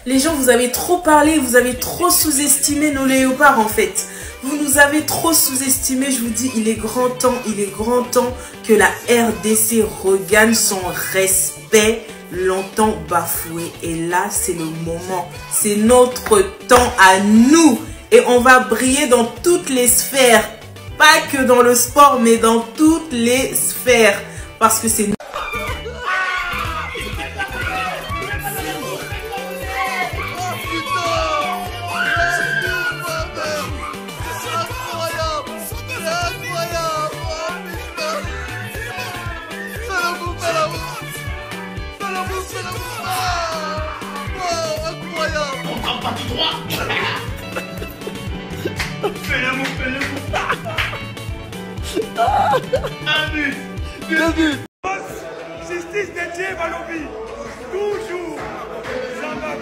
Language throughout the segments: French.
Les gens, vous avez trop parlé, vous avez trop sous-estimé nos léopards en fait. Vous nous avez trop sous-estimé, je vous dis, il est grand temps que la RDC regagne son respect, longtemps bafoué. Et là, c'est le moment, c'est notre temps à nous. Et on va briller dans toutes les sphères, pas que dans le sport, mais dans toutes les sphères. Parce que c'est nous. Fais-le-moi. Un but. Deux buts. Justice de Dieu, Balobi. Toujours. Jamais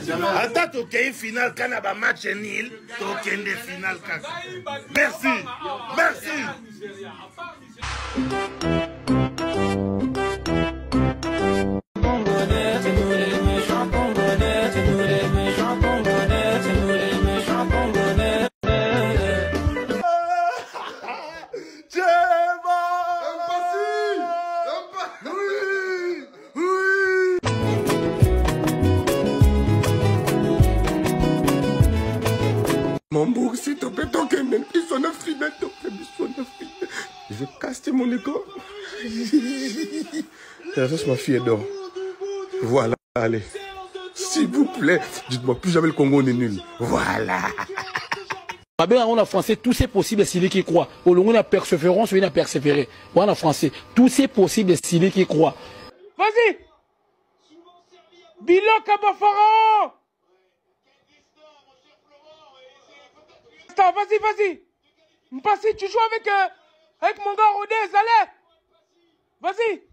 toujours. Attends, tu as une finale quand on a un match nul, tu as une finale. Merci. Merci. Mon bourg, s'il te plaît, ton Kemen, ils sont 9 fidèles, je vais casser mon école. Ma fille dort. Voilà, allez. S'il vous plaît, dites-moi plus jamais le Congo n'est nul. Voilà. On a français, tout c'est possible, c'est lui qui croit. Au long, on a persévérance, on a persévéré. On a français, tout c'est possible, c'est lui qui croit. Vas-y. Bilo Kabafara. Vas-y. Mpassi, tu joues avec mon gars Rodez, allez. Vas-y.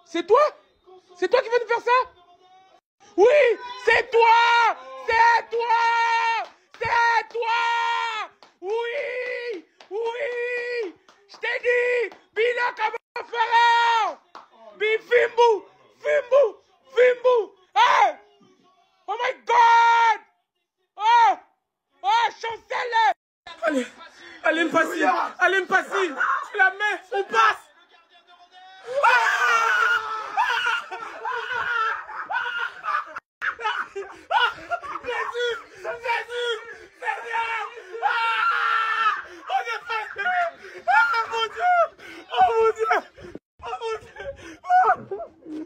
C'est toi? C'est toi qui viens de faire ça? Oui, c'est toi. C'est toi. C'est toi. Oui. Je t'ai dit, Bila Kabafara. Fimbu. Hey. Oh my God. Oh, chancelle. Allez, Mpassi, tu la mets, on passe. Jésus, Seigneur. On est passé. Mon Dieu.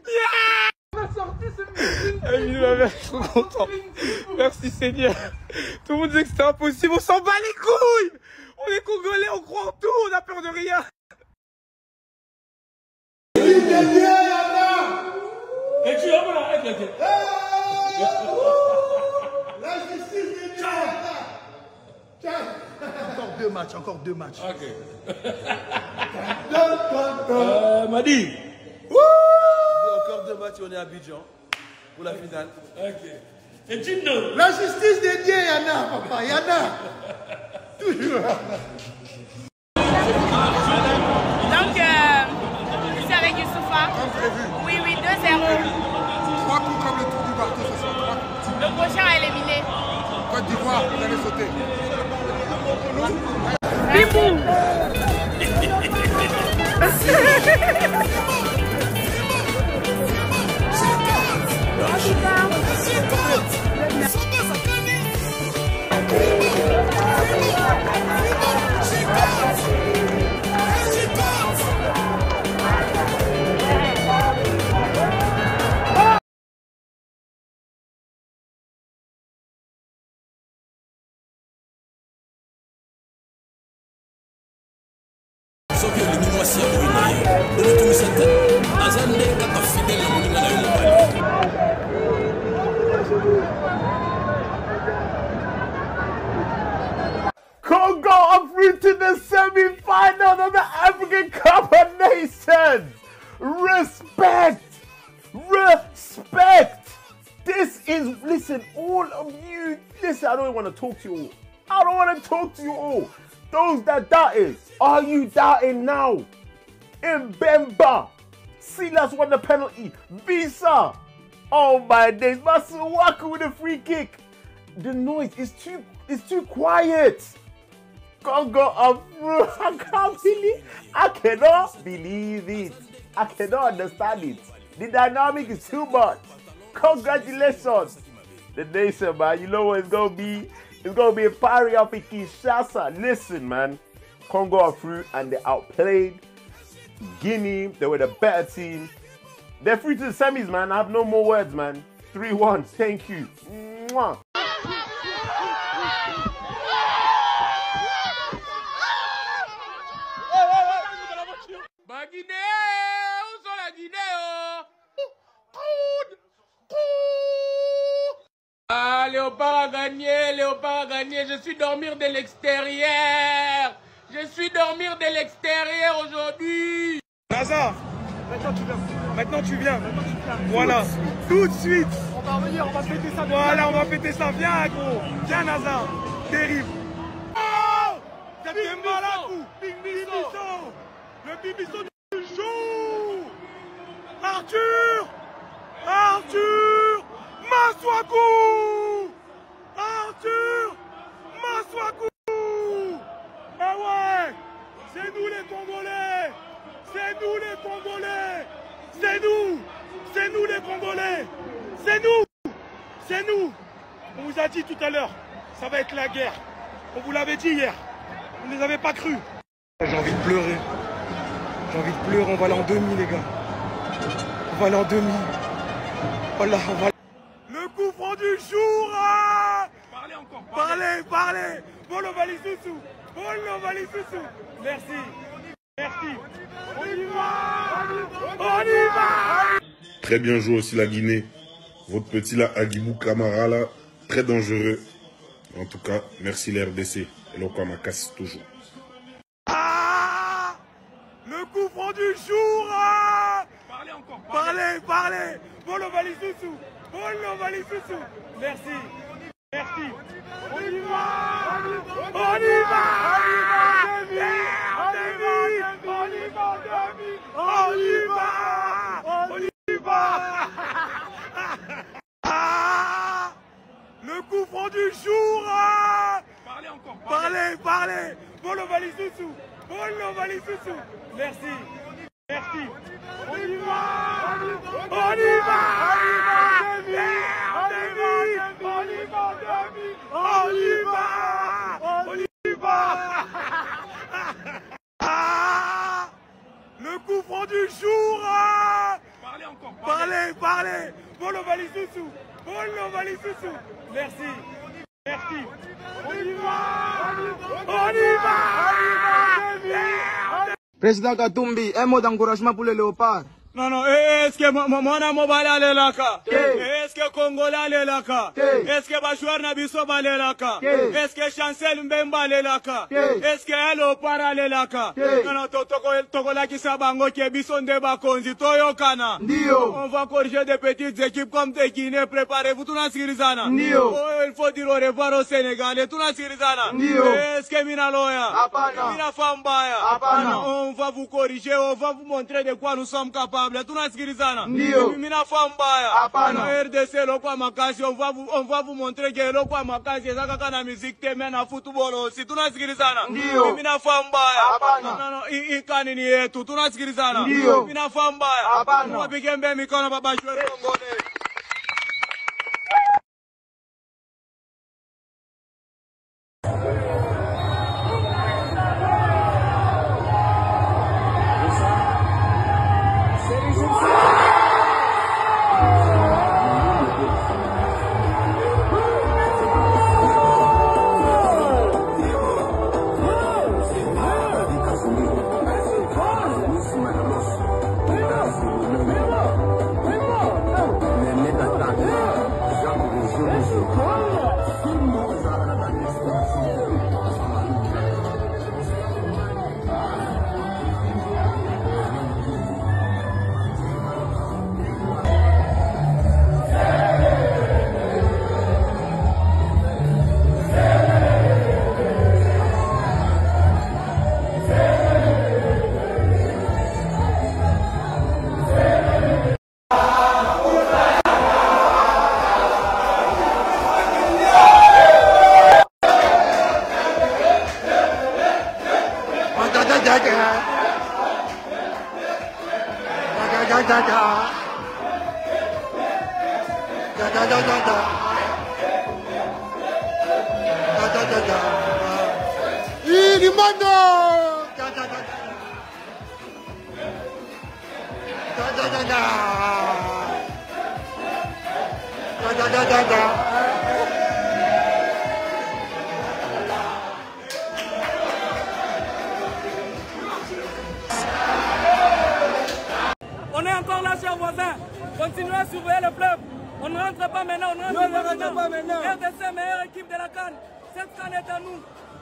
Yeah. On a sorti ce musique. Ma mère, je suis trop content. Merci Seigneur. Tout le monde disait que c'était impossible. On s'en bat les couilles. On est congolais, on croit en tout, on a peur de rien. Et tu as voilà, la justice de Dieu. Encore deux matchs. Ok. Madi. Encore 2 matchs, on est à Abidjan pour la finale. Ok. Et tu nous. La justice de Dieu, Yana, papa, Yana. Toujours. Donc, c'est avec Youssoufa. Comme prévu. Oui, 2-0. 3 coups comme le tour du bateau ce soir. 3 coups. Le prochain à éliminer. Côte d'Ivoire, vous allez sauter. Bibou. Congo are through to the semi-final of the African Cup of Nations. Respect. This is, listen, all of you, listen, I don't want to talk to you all. Those that doubted, are you doubting now? Mbemba, Silas won the penalty. Visa. Oh my days. Masuaku with a free kick. The noise is too quiet. Congo are through. I cannot believe it. I cannot understand it. The dynamic is too much. Congratulations. The nation, man. You know what it's gonna be? It's gonna be a party up in Kinshasa. Listen, man. Congo are through and they outplayed Guinea. They were the better team. They're through to the semis, man. I have no more words, man. 3-1. Thank you. Mwah. Ah, Léopard a gagné, je suis dormir de l'extérieur. Je suis dormir de l'extérieur aujourd'hui. Naza, maintenant tu viens. Voilà, tout de suite. On va revenir, on va fêter ça. Voilà, on va fêter ça. Viens, gros. Viens, Naza. Terrible. Oh, Captain Malakou. Bibiso. Le Bibiso du jour. Arthur. Masuaku. Arthur Masuaku. Ah ouais, c'est nous les Congolais. C'est nous les Congolais. C'est nous les Congolais. C'est nous. On vous a dit tout à l'heure, ça va être la guerre. On vous l'avait dit hier. Vous ne les avez pas cru. J'ai envie de pleurer. On va aller en demi, les gars. On va aller en demi. Voilà, on va. Le coup franc du jour. Parlez encore. Parlez. Bolo Valisusu. Merci. On y va. Très bien joué aussi la Guinée. Votre petit là, Agibou Camara là, très dangereux. En tout cas, merci la RDC. Et le Kwamakas toujours. Le coup franc du jour. Parlez encore. Parlez. Bolo Valisusu. Merci. On y va. Le coup franc du jour. Parlez encore. Parlez. Bolo Valisusu. Merci. On y va. Le coup franc du jour. Parlez encore. Parlez. Bolo Valisusu. Merci. On y va. Président Katumbi, un mot d'encouragement pour les léopards. Non, est-ce que Mwana Mobile allait là-bas? Est-ce que Congola allait là-bas? Est-ce que Bachouar Nabiso allait là-bas? Est-ce que Chancel Mbemba allait là-bas? Est-ce que Léopard allait là-bas? Non, Tokola qui s'abango qui est Bisson de Bakonzi, Toyo Kana. On va corriger des petites équipes comme des Guinées, préparez-vous, tout n'a Sirizana. Il faut dire au revoir au Sénégal, tout n'a Sirizana. Est-ce que Mina Loya? Mina Fambaya? On va vous corriger, on va vous montrer de quoi nous sommes capables. Tunasikilizana. Mimi nafaa mbaya. Hapana. RDC lokwa makazi on va vous montrer que lokwa makazi ezaka kana musique teme na football aussi. Tunasikilizana. Mimi nafaa mbaya. Hapana. No, ikani ni yetu. Tunasikilizana. Mimi nafaa mbaya. Hapana. Wapige mbe mikono baba shwari Kongole. Da da da da da. Da da da da. Irmão! Da da da da. Da da da da. Da da da da da. On est encore là, chers voisins. Continuez à surveiller le fleuve. On ne rentre pas maintenant, on ne rentre pas maintenant. RDC, meilleure équipe de la CAN. Cette CAN est à nous.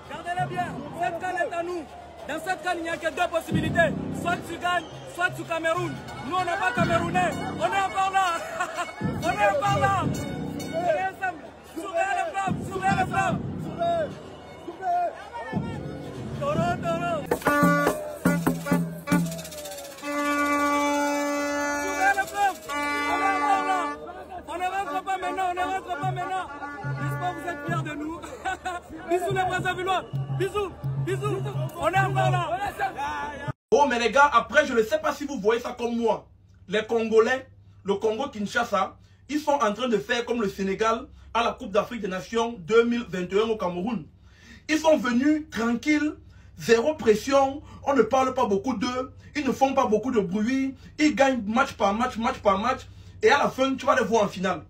Gardez-le bien, cette CAN est à nous. Dans cette CAN, il n'y a que deux possibilités. Soit tu gagnes, soit tu Cameroun. Nous, on n'est pas Camerounais. On est encore là. On est encore là. On est ensemble. Surveillez le fleuve, surveillez le fleuve. Toro, toro. On ne rentre pas maintenant. N'est-ce pas, vous êtes fiers de nous? Bisous les Brazzavillois. Bisous, bisous. On est encore là. Oh mais les gars, après je ne sais pas si vous voyez ça comme moi. Les Congolais, le Congo-Kinshasa, ils sont en train de faire comme le Sénégal à la Coupe d'Afrique des Nations 2021 au Cameroun. Ils sont venus tranquilles, zéro pression, on ne parle pas beaucoup d'eux, ils ne font pas beaucoup de bruit, ils gagnent match par match, et à la fin, tu vas les voir en finale.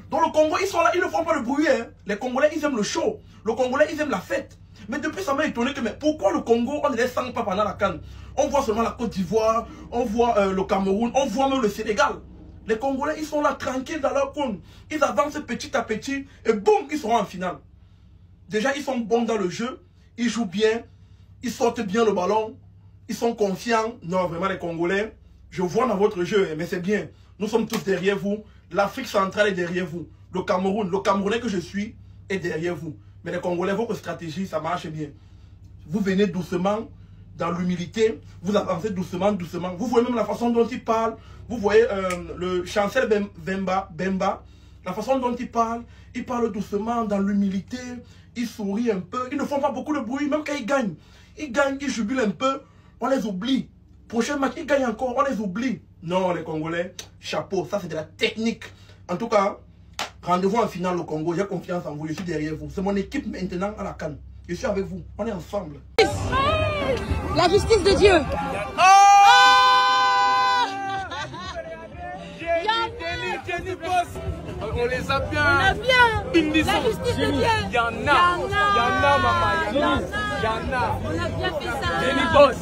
Dans le Congo, ils sont là, ils ne font pas de bruit. Hein. Les Congolais, ils aiment le show. Le Congolais, ils aiment la fête. Mais depuis, ça m'a étonné que, mais pourquoi le Congo, on ne les sent pas pendant la CAN? On voit seulement la Côte d'Ivoire, on voit le Cameroun, on voit même le Sénégal. Les Congolais, ils sont là tranquilles dans leur coin. Ils avancent petit à petit et boum, ils seront en finale. Déjà, ils sont bons dans le jeu, ils jouent bien, ils sortent bien le ballon, ils sont confiants. Non, vraiment, les Congolais, je vois dans votre jeu, mais c'est bien. Nous sommes tous derrière vous. L'Afrique centrale est derrière vous. Le Cameroun, le Camerounais que je suis est derrière vous. Mais les Congolais, votre stratégie, ça marche bien. Vous venez doucement, dans l'humilité, vous avancez doucement, doucement. Vous voyez même la façon dont il parle. Vous voyez le chancel Bemba, la façon dont il parle doucement, dans l'humilité. Il sourit un peu. Ils ne font pas beaucoup de bruit, même quand ils gagnent. Ils gagnent, ils jubilent un peu. On les oublie. Prochain match, ils gagnent encore, on les oublie. Non, les Congolais, chapeau, ça c'est de la technique. En tout cas, rendez-vous en finale au Congo, j'ai confiance en vous, je suis derrière vous. C'est mon équipe maintenant à la CAN. Je suis avec vous, on est ensemble. La justice de Dieu. On les a bien. On a bien. La justice de Dieu. Il y en a, maman. Il y en a. On a bien fait ça. Jenny Boss.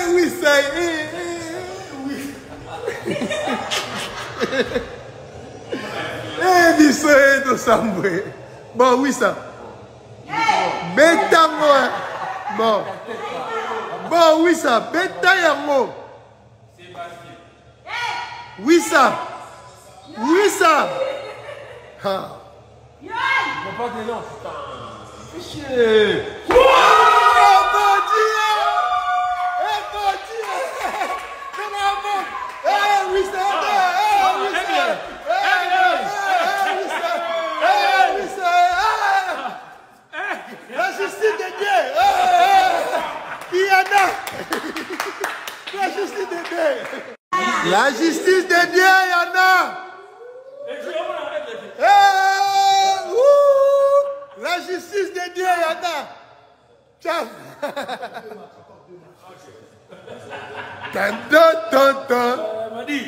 Oui, ça y est. Oui. Biso de Samboué. Bon, oui, ça. Bêta, moi. Bon. Bon, oui, ça. Bêta, yango. Oui, ça. Oui, ça. Ah. On va pas de non, putain. Fichier. La justice de Dieu. La justice de Dieu. La justice de Dieu, il y en a. La justice de Dieu, il y en a. Ciao. Madi.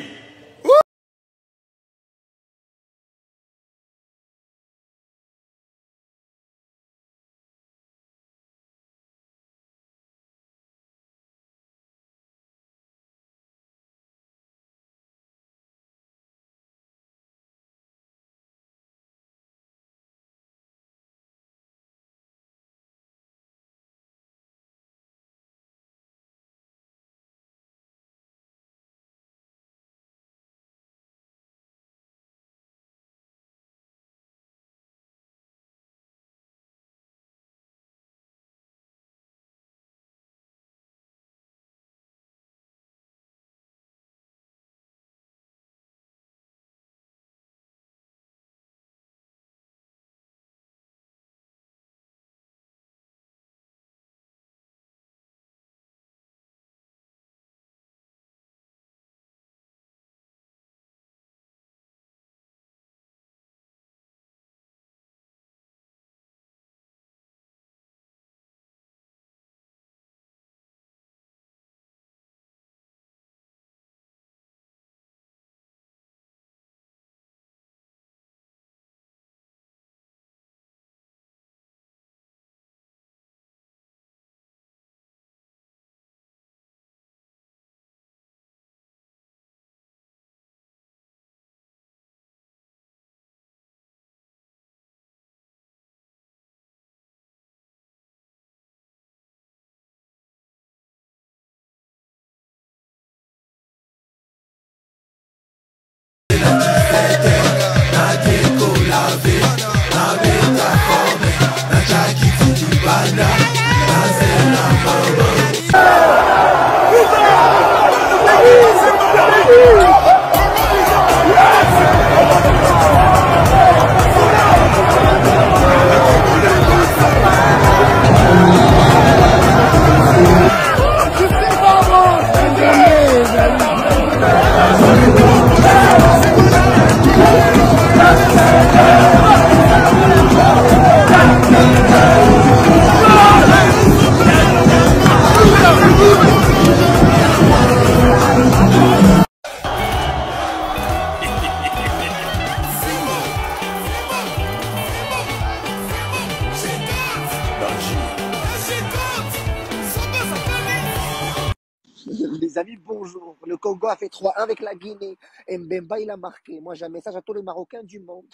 Les amis, bonjour. Le Congo a fait 3-1 avec la Guinée. Et Mbemba, il a marqué. Moi, j'ai un message à tous les Marocains du monde.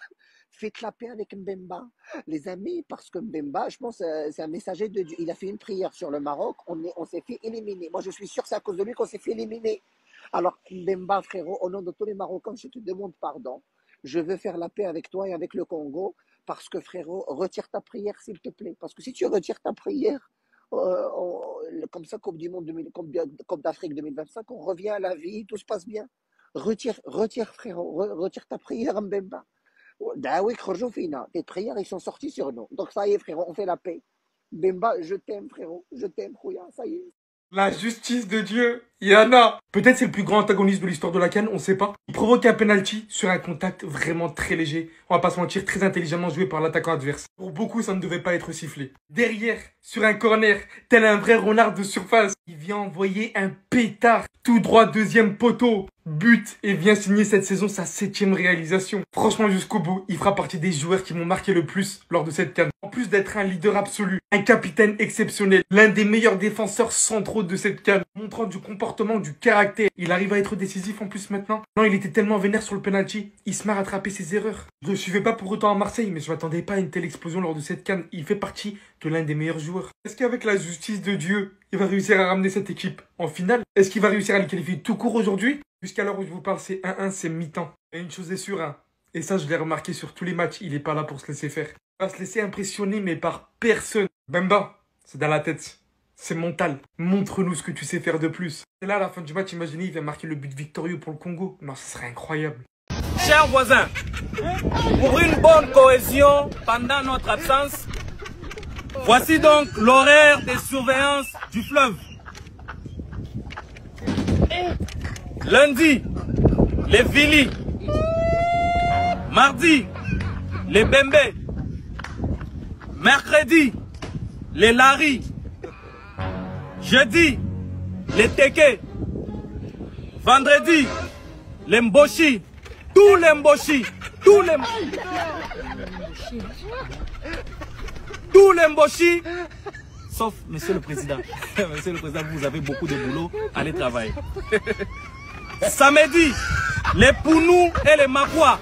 Faites la paix avec Mbemba. Les amis, parce que Mbemba, je pense, c'est un messager de Dieu. Il a fait une prière sur le Maroc. On s'est fait éliminer. Moi, je suis sûr que c'est à cause de lui qu'on s'est fait éliminer. Alors, Mbemba, frérot, au nom de tous les Marocains, je te demande pardon. Je veux faire la paix avec toi et avec le Congo. Parce que, frérot, retire ta prière, s'il te plaît. Parce que si tu retires ta prière, comme ça, Coupe du Monde, Coupe d'Afrique 2025, on revient à la vie, tout se passe bien. Retire frérot, retire ta prière, Mbemba. Tes prières, ils sont sortis sur nous. Donc ça y est, frérot, on fait la paix. Mbemba, je t'aime, frérot, je t'aime, Khouya, ça y est. La justice de Dieu, Yana. Peut-être c'est le plus grand antagoniste de l'histoire de la CAN, on sait pas. Il provoque un penalty sur un contact vraiment très léger. On va pas se mentir, très intelligemment joué par l'attaquant adverse. Pour beaucoup, ça ne devait pas être sifflé. Derrière, sur un corner, tel un vrai renard de surface, il vient envoyer un pétard. Tout droit, deuxième poteau. But et vient signer cette saison sa 7e réalisation. Franchement, jusqu'au bout, il fera partie des joueurs qui m'ont marqué le plus lors de cette CAN. En plus d'être un leader absolu, un capitaine exceptionnel, l'un des meilleurs défenseurs centraux de cette CAN, montrant du comportement, du caractère. Il arrive à être décisif en plus maintenant. Non, il était tellement vénère sur le penalty, il se met à rattraper ses erreurs. Je le suivais pas pour autant à Marseille, mais je m'attendais pas à une telle explosion lors de cette CAN. Il fait partie de l'un des meilleurs joueurs. Est-ce qu'avec la justice de Dieu, il va réussir à ramener cette équipe en finale? Est-ce qu'il va réussir à les qualifier tout court aujourd'hui? Jusqu'à l'heure où je vous parle, c'est 1-1, c'est mi-temps. Et une chose est sûre, hein, et ça je l'ai remarqué sur tous les matchs, il est pas là pour se laisser faire. Il va se laisser impressionner, mais par personne. Mbemba, c'est dans la tête. C'est mental. Montre-nous ce que tu sais faire de plus. Et là, à la fin du match, imaginez, il va marquer le but victorieux pour le Congo. Non, ce serait incroyable. Chers voisins, pour une bonne cohésion pendant notre absence, voici donc l'horaire des surveillances du fleuve. Lundi, les Vili. Mardi, les Bembe. Mercredi, les Lari. Jeudi, les Teke. Vendredi, les Mboshi. Tous les Mboshi. Tous les Mboshi. Sauf Monsieur le Président. Monsieur le Président, vous avez beaucoup de boulot. Allez travailler. Samedi, les Pounou et les Makwa.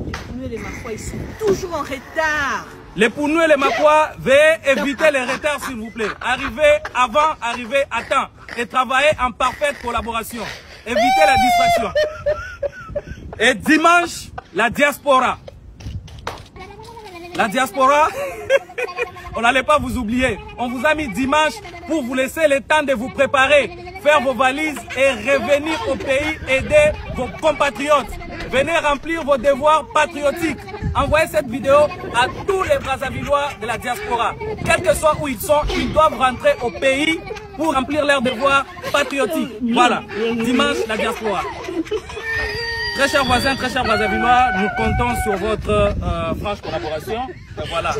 Les Pounou et les Makwa, ils sont toujours en retard. Les Pounou et les Makwa, veuillez éviter les retards, s'il vous plaît. Arrivez avant, arrivez à temps. Et travaillez en parfaite collaboration. Évitez la distraction. Et dimanche, la diaspora. La diaspora, on n'allait pas vous oublier. On vous a mis dimanche pour vous laisser le temps de vous préparer, faire vos valises et revenir au pays, aider vos compatriotes. Venez remplir vos devoirs patriotiques. Envoyez cette vidéo à tous les Brazzavillois de la diaspora. Quel que soit où ils sont, ils doivent rentrer au pays pour remplir leurs devoirs patriotiques. Voilà, dimanche, la diaspora. Très chers voisins, très chers Brazzavillois, nous comptons sur votre franche collaboration. Voilà,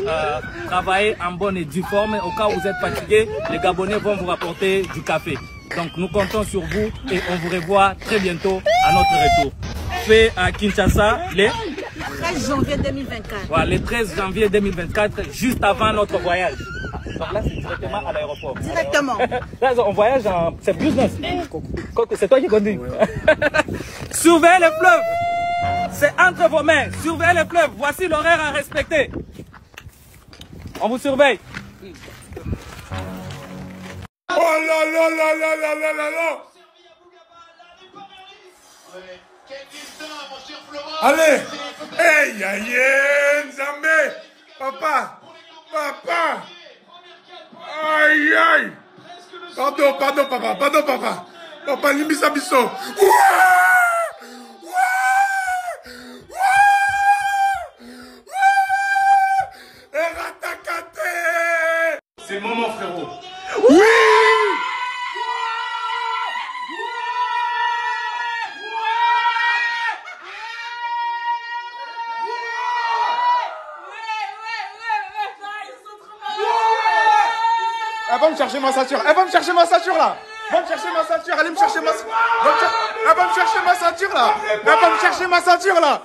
travaillez en bonne et due forme. Au cas où vous êtes fatigué, les Gabonais vont vous rapporter du café. Donc nous comptons sur vous et on vous revoit très bientôt à notre retour. Fait à Kinshasa le 13 janvier 2024. Voilà, le 13 janvier 2024, juste avant notre voyage. Donc là, c'est directement à l'aéroport. Directement. Là, on voyage en... C'est business. C'est toi qui conduis. Surveillez le fleuve. C'est entre vos mains. Surveillez le fleuve. Voici l'horaire à respecter. On vous surveille. Oh là là là là là là là là. Allez. Hey, aïe, Nzambe. Papa. Papa. Aïe. Pardon, papa. Papa, Limbisa Bisso. C'est le moment, frérot. Oui! Elle va me chercher ma ceinture. Elle va me chercher ma ceinture là. Va me chercher ma ceinture. Allez me chercher ma ceinture. Elle va me chercher ma ceinture là. Elle va me chercher ma ceinture là.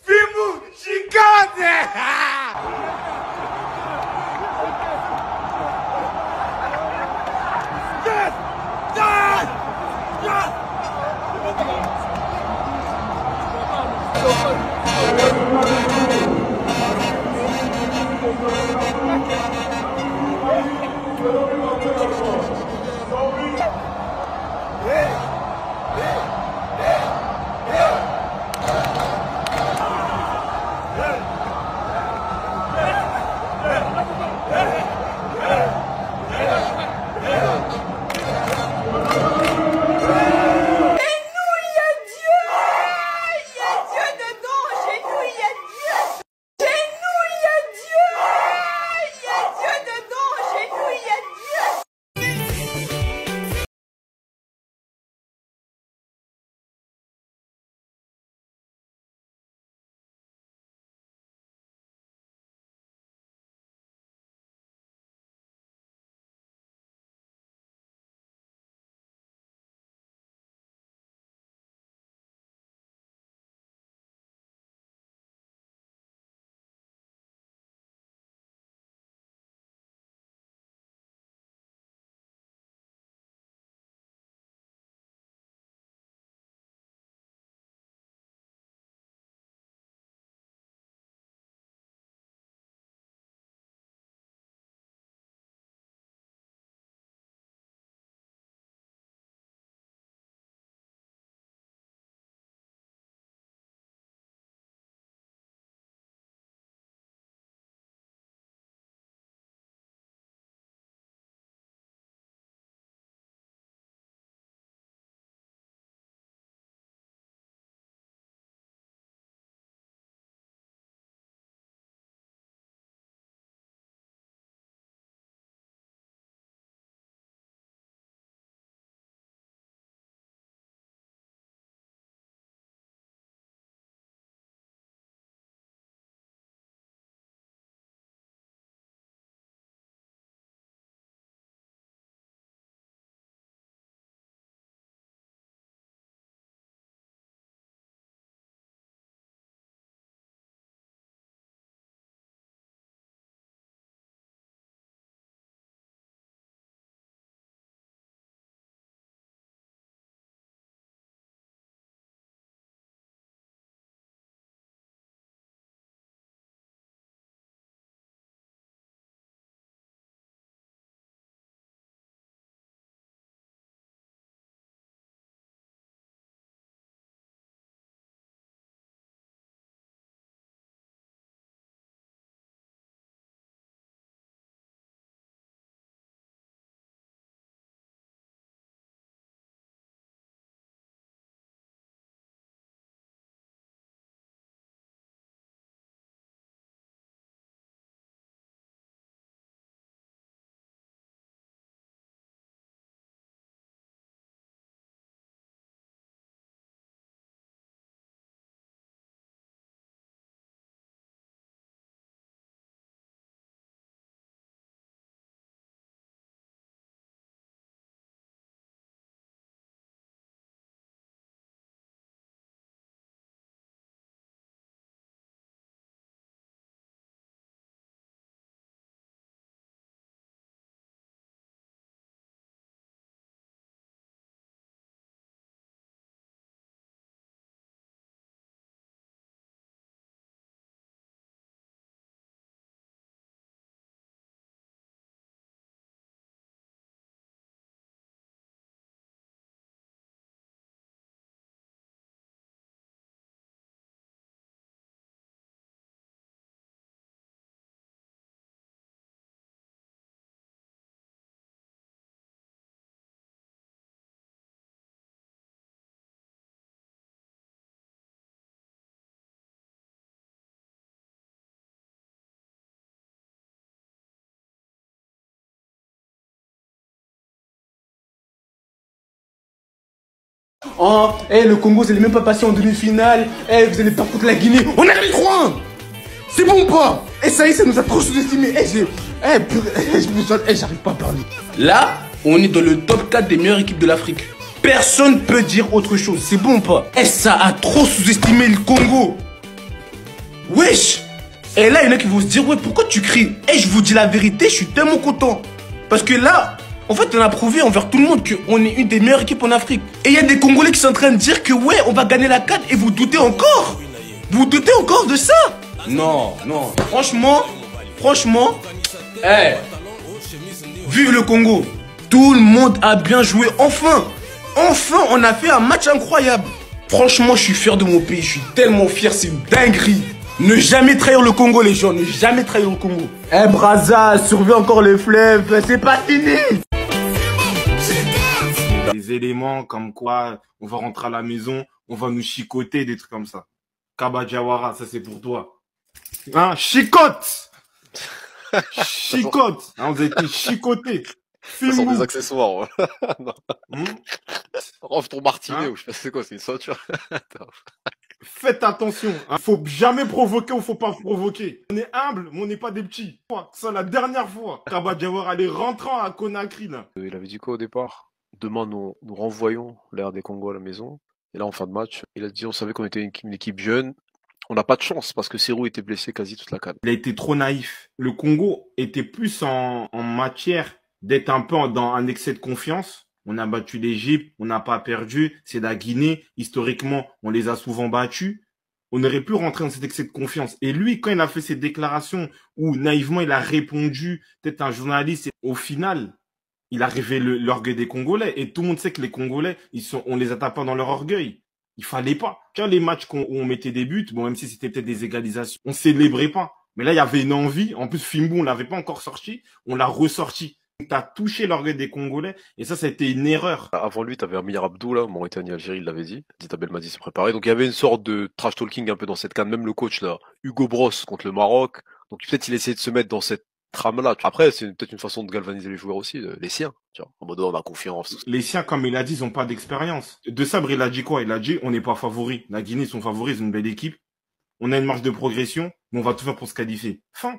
Filmou, chicane. Oh, le Congo, vous allez même pas passer en demi-finale. Vous allez pas contre la Guinée. On est allé 3-1. C'est bon ou pas? Ça y est, ça nous a trop sous-estimé. J'arrive pas à parler. Là, on est dans le top 4 des meilleures équipes de l'Afrique. Personne peut dire autre chose. C'est bon ou pas? Ça a trop sous-estimé le Congo. Wesh. Et là, il y en a qui vont se dire, ouais, pourquoi tu cries? Je vous dis la vérité, je suis tellement content. Parce que là, en fait, on a prouvé envers tout le monde qu'on est une des meilleures équipes en Afrique. Et il y a des Congolais qui sont en train de dire que, ouais, on va gagner la CAN. Et vous doutez encore? Vous doutez encore de ça? Non, non. Franchement, vive le Congo. Tout le monde a bien joué. Enfin, on a fait un match incroyable. Franchement, je suis fier de mon pays. Je suis tellement fier, c'est une dinguerie. Ne jamais trahir le Congo, les gens. Ne jamais trahir le Congo. Braza, surveille encore les fleuves. C'est pas fini. Des éléments comme quoi on va rentrer à la maison, on va nous chicoter, des trucs comme ça. Kaba Diawara, ça c'est pour toi. Hein, chicote. Chicote. Hein, vous avez été chicotés. Ce sont des accessoires. Offre ton martinet, ou je sais pas c'est quoi, c'est une ceinture. Faites attention, hein. Faut jamais provoquer ou faut pas provoquer. On est humble, mais on n'est pas des petits. Ça, la dernière fois, Kaba Diawara, elle est rentrant à Conakry, là. Il avait dit quoi au départ? Demain, nous renvoyons l'air des Congo à la maison. Et là, en fin de match, il a dit, on savait qu'on était une équipe jeune. On n'a pas de chance parce que Serou était blessé quasi toute la CAN. Il a été trop naïf. Le Congo était plus en matière d'être un peu dans un excès de confiance. On a battu l'Égypte, on n'a pas perdu. C'est la Guinée. Historiquement, on les a souvent battus. On aurait pu rentrer dans cet excès de confiance. Et lui, quand il a fait cette déclaration où naïvement il a répondu, peut-être un journaliste, au final, il a révélé l'orgueil des Congolais. Et tout le monde sait que les Congolais, on les attaque pas dans leur orgueil. Il fallait pas. Quand les matchs où on mettait des buts, bon, même si c'était peut-être des égalisations, on célébrait pas. Mais là, il y avait une envie. En plus, Fimbu, on l'avait pas encore sorti. On l'a ressorti. T'as touché l'orgueil des Congolais. Et ça a été une erreur. Avant lui, t'avais Amir Abdou, là, Mauritanie-Algérie, il l'avait dit. Dita Belmadi s'est préparé. Donc, il y avait une sorte de trash talking un peu dans cette CAN. Même le coach, là, Hugo Bross contre le Maroc. Donc, peut-être il essayait de se mettre dans cette trame-là. Après, c'est peut-être une façon de galvaniser les joueurs aussi, les siens. Tu vois, en mode, on a confiance. Les siens, comme il a dit, ils ont pas d'expérience. De Sabre, il a dit quoi? Il a dit, on n'est pas favoris. La Guinée, ils sont favoris, ils ont une belle équipe. On a une marge de progression, mais on va tout faire pour se qualifier. Fin.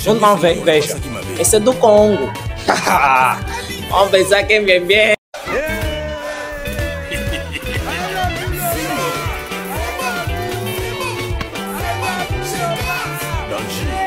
Não vão ver, veja. Esse é do Congo. Vamos pensar quem vem bem. Danji.